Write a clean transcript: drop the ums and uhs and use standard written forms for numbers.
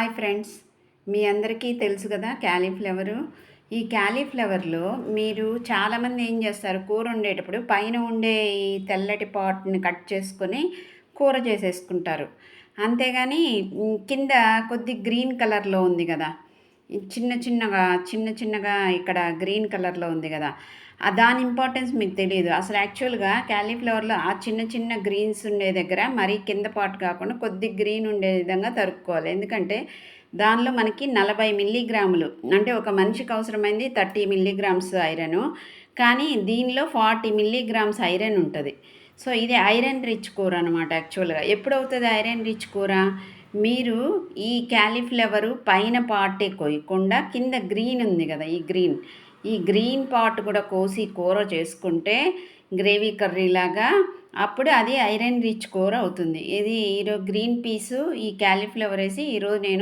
Hi friends, మీ అందరికీ తెలుసు కదా క్యాలీఫ్లవరు. ఈ క్యాలీఫ్లవర్లో మీరు చాలామంది ఏం చేస్తారు, కూర వండేటప్పుడు పైన ఉండే ఈ తెల్లటి పార్ట్ని కట్ చేసుకొని కూర చేసేసుకుంటారు. అంతేగాని కింద కొద్ది గ్రీన్ కలర్లో ఉంది కదా, ఈ చిన్న చిన్నగా ఇక్కడ గ్రీన్ కలర్లో ఉంది కదా, దాని ఇంపార్టెన్స్ మీకు తెలియదు. అసలు యాక్చువల్గా క్యాలీఫ్లవర్లో ఆ చిన్న చిన్న గ్రీన్స్ ఉండే దగ్గర మరీ కింద పార్ట్ కాకుండా కొద్ది గ్రీన్ ఉండే విధంగా తరుక్కోవాలి. ఎందుకంటే దానిలో మనకి 40 మిల్లీగ్రాములు, అంటే ఒక మనిషికి అవసరమైంది 30 మిల్లీగ్రామ్స్ ఐరను, కానీ దీనిలో 40 మిల్లీగ్రామ్స్ ఐరన్ ఉంటుంది. సో ఇది ఐరన్ రిచ్ కూర అనమాట. యాక్చువల్గా ఎప్పుడవుతుంది ఐరన్ రిచ్ కూర, మీరు ఈ క్యాలీఫ్లవరు పైన పార్టే కోయకుండా కింద గ్రీన్ ఉంది కదా, ఈ గ్రీన్ పార్ట్ కూడా కోసి కూర చేసుకుంటే గ్రేవీ కర్రీ లాగా, అప్పుడు అది ఐరన్ రిచ్ కూర అవుతుంది. ఇది ఈరోజు గ్రీన్ పీసు ఈ క్యాలీఫ్లవర్ వేసి ఈరోజు నేను